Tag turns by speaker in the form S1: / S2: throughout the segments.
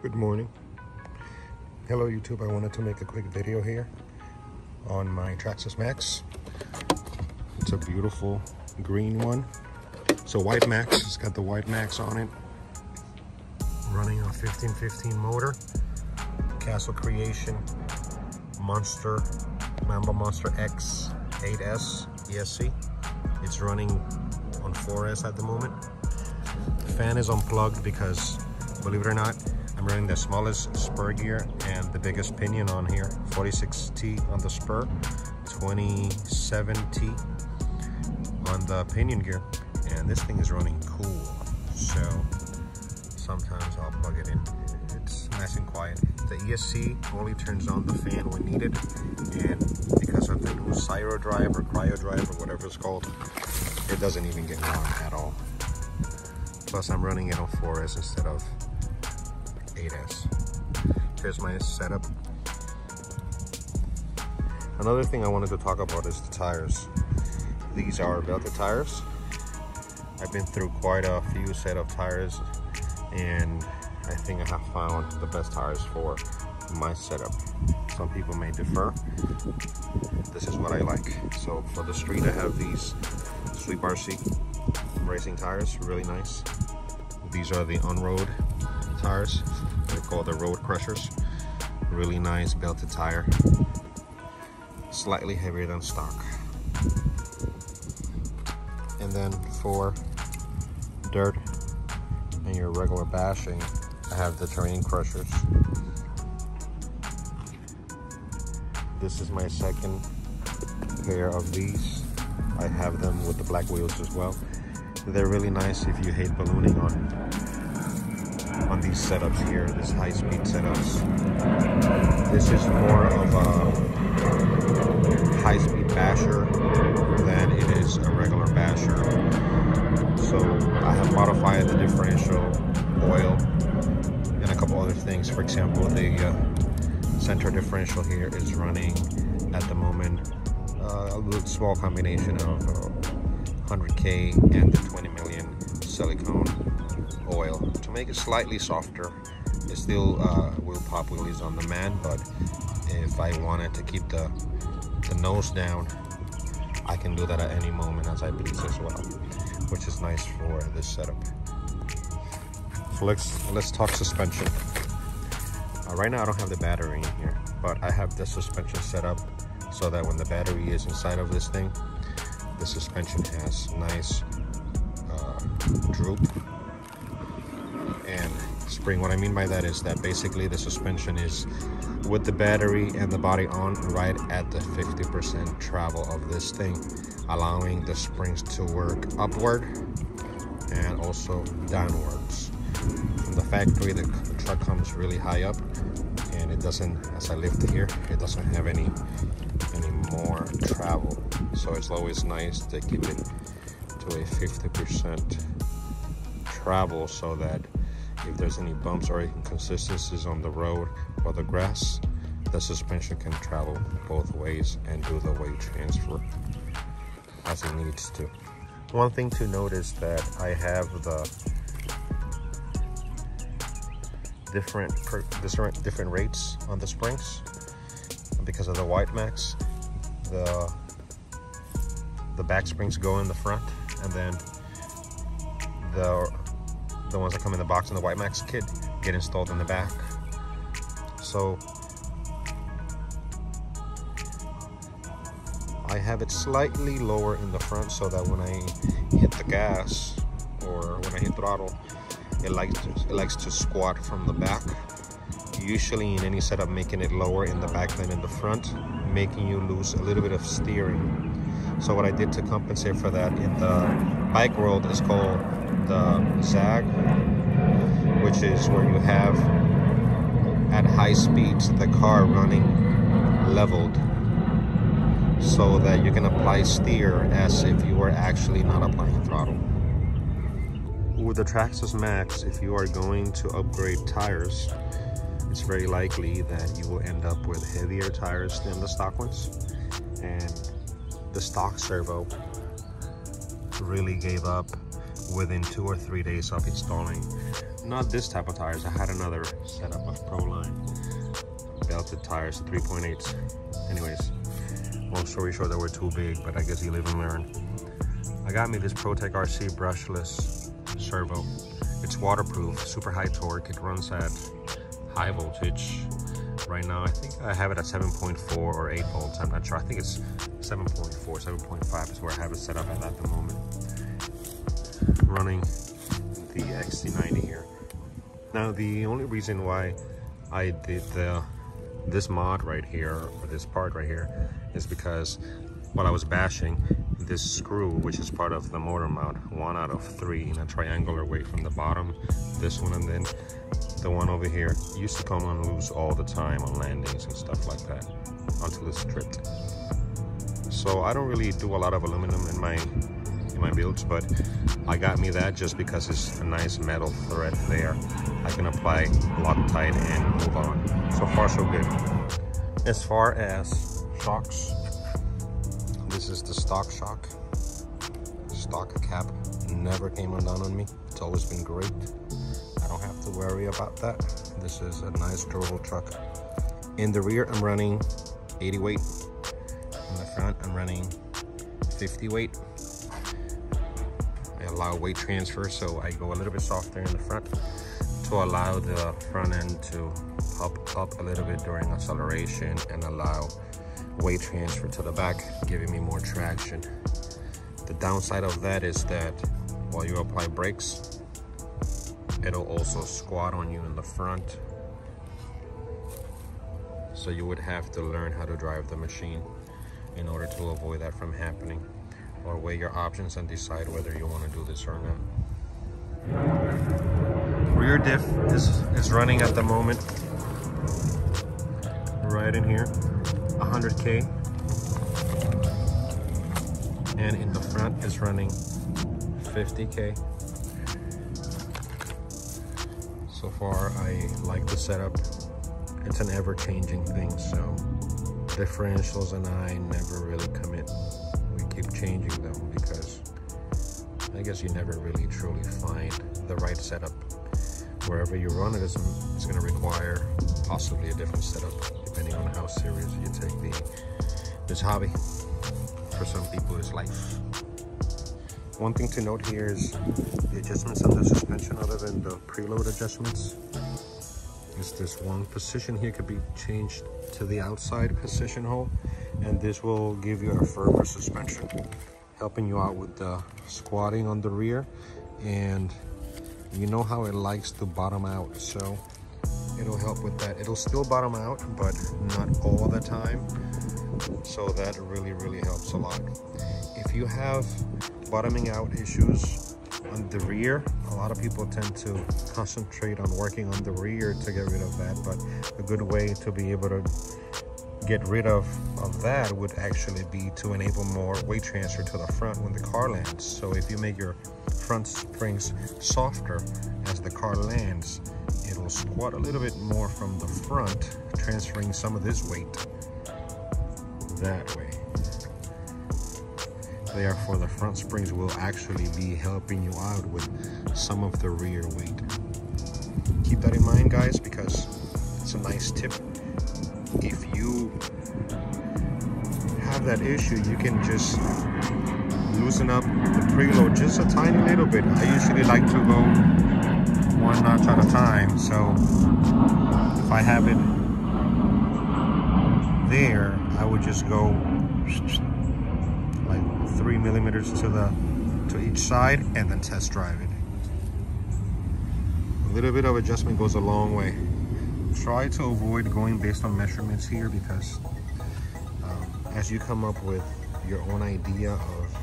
S1: Good morning. Hello YouTube, I wanted to make a quick video here on my Traxxas Maxx. It's a beautiful green one. So white Maxx, it's got the white Maxx on it. Running a 1515 motor. Castle Creation Monster, Mamba Monster X 8S ESC. It's running on 4S at the moment. The fan is unplugged because, believe it or not, I'm running the smallest spur gear and the biggest pinion on here. 46T on the spur, 27T on the pinion gear, and this thing is running cool. So sometimes I'll plug it in. It's nice and quiet. The ESC only turns on the fan when needed, and because of the new Cyro drive or Cryo drive or whatever it's called, it doesn't even get warm at all. Plus I'm running it on 4S instead of 8S. Here's my setup. Another thing I wanted to talk about is the tires. These are belted tires. I've been through quite a few set of tires, and I think I have found the best tires for my setup. Some people may differ. This is what I like. So for the street, I have these Sweep RC racing tires, really nice. These are the on-road tires. They're called the Road Crushers. Really nice belted tire. Slightly heavier than stock. And then for dirt and your regular bashing, I have the Terrain Crushers. This is my second pair of these. I have them with the black wheels as well. They're really nice if you hate ballooning on these setups here, these high-speed setups. This is more of a high-speed basher than it is a regular basher. So I have modified the differential oil and a couple other things. For example, the center differential here is running at the moment a little small combination of 100K and the 20 million silicone oil to make it slightly softer. It still will pop wheelies on the man, but if I wanted to keep the nose down, I can do that at any moment as I please as well, which is nice for this setup. So let's talk suspension. Right now I don't have the battery in here, but I have the suspension set up so that when the battery is inside of this thing, the suspension has nice droop and spring. What I mean by that is that basically the suspension is with the battery and the body on right at the 50% travel of this thing, allowing the springs to work upward and also downwards. From the factory, the truck comes really high up, and it doesn't, as I lift here, it doesn't have any more travel. So it's always nice to keep it to a 50% travel so that if there's any bumps or inconsistencies on the road or the grass, the suspension can travel both ways and do the weight transfer as it needs to. One thing to note is that I have the different rates on the springs because of the white Maxx. The back springs go in the front, and then the ones that come in the box in the white Maxx kit get installed in the back. So I have it slightly lower in the front so that when I hit the gas or when I hit throttle, it likes to squat from the back. Usually in any setup, making it lower in the back than in the front, making you lose a little bit of steering. So what I did to compensate for that in the bike world is called the zag, which is where you have at high speeds the car running leveled so that you can apply steer as if you were actually not applying throttle. With the Traxxas Maxx, if you are going to upgrade tires, it's very likely that you will end up with heavier tires than the stock ones, and the stock servo really gave up within 2 or 3 days of installing not this type of tires. I had another setup of Proline belted tires, 3.8s. Anyways, long story short, they were too big, but I guess you live and learn. I got me this ProTech RC brushless servo. It's waterproof, super high torque. It runs at high voltage. Right now, I think I have it at 7.4 or 8 volts. I'm not sure. I think it's 7.4, 7.5 is where I have it set up at the moment. Running the XT90 here. Now, the only reason why I did this mod right here, or this part right here, is because while I was bashing this screw, which is part of the motor mount, 1 out of 3 in a triangular way from the bottom, this one, and then the one over here, used to come unloose all the time on landings and stuff like that until it's stripped. So I don't really do a lot of aluminum in my builds, but I got me that just because it's a nice metal thread there. I can apply Loctite and move on. So far so good. As far as shocks, this is the stock shock. Stock cap never came undone on me. It's always been great. I don't have to worry about that. This is a nice durable truck. In the rear, I'm running 80 weight. In the front, I'm running 50 weight. I allow weight transfer, so I go a little bit softer in the front to allow the front end to pop up a little bit during acceleration and allow weight transfer to the back, giving me more traction. The downside of that is that while you apply brakes, it'll also squat on you in the front. So you would have to learn how to drive the machine in order to avoid that from happening, or weigh your options and decide whether you want to do this or not. Rear diff is running at the moment right in here, 100K, and in the front is running 50K. So far I like the setup. It's an ever-changing thing, so differentials and I never really commit. We keep changing them because I guess you never really truly find the right setup. Wherever you run it, it's going to require possibly a different setup depending on how serious you take this hobby. For some people, it's life. One thing to note here is the adjustments on the suspension, other than the preload adjustments, is this one position here could be changed to the outside position hole, and this will give you a firmer suspension, helping you out with the squatting on the rear. And you know how it likes to bottom out, so it'll help with that. It'll still bottom out, but not all the time, so that really helps a lot. If you have bottoming out issues on the rear, a lot of people tend to concentrate on working on the rear to get rid of that, but a good way to be able to get rid of that would actually be to enable more weight transfer to the front when the car lands. So if you make your front springs softer as the car lands, it'll squat a little bit more from the front, transferring some of this weight that way. Therefore, the front springs will actually be helping you out with some of the rear weight. Keep that in mind, guys, because it's a nice tip. If you have that issue, you can just loosen up the preload just a tiny little bit. I usually like to go 1 notch at a time, so if I have it there, I would just go like 3 millimeters to each side and then test drive it. A little bit of adjustment goes a long way. Try to avoid going based on measurements here, because as you come up with your own idea of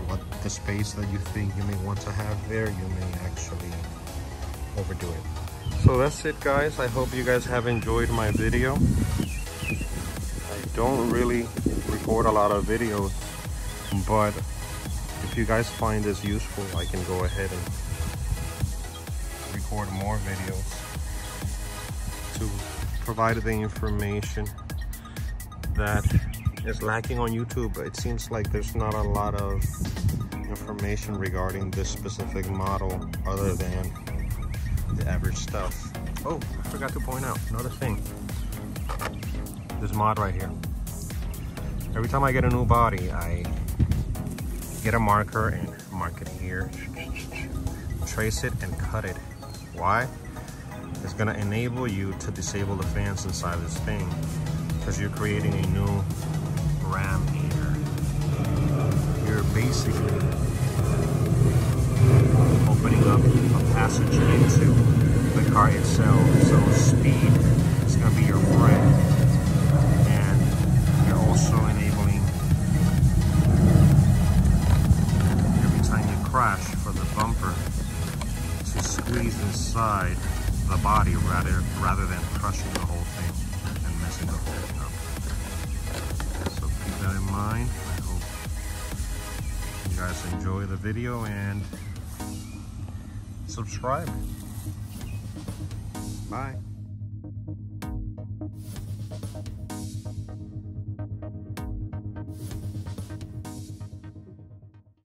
S1: what the space that you think you may want to have there, you may actually overdo it. So that's it, guys. I hope you guys have enjoyed my video. I don't really record a lot of videos, but if you guys find this useful, I can go ahead and record more videos to provide the information that is lacking on YouTube. It seems like there's not a lot of information regarding this specific model other than the average stuff. Oh, I forgot to point out another thing. This mod right here. Every time I get a new body, I get a marker and mark it here, trace it and cut it. Why? It's gonna enable you to disable the fans inside this thing because you're creating a new ram here. You're basically opening up a passage into the car itself. So speed is gonna be your friend, and you're also enabling every time you crash for the bumper to squeeze inside the body rather than crushing the whole thing and messing the whole thing up. So keep that in mind. I hope you guys enjoy the video and subscribe. Bye.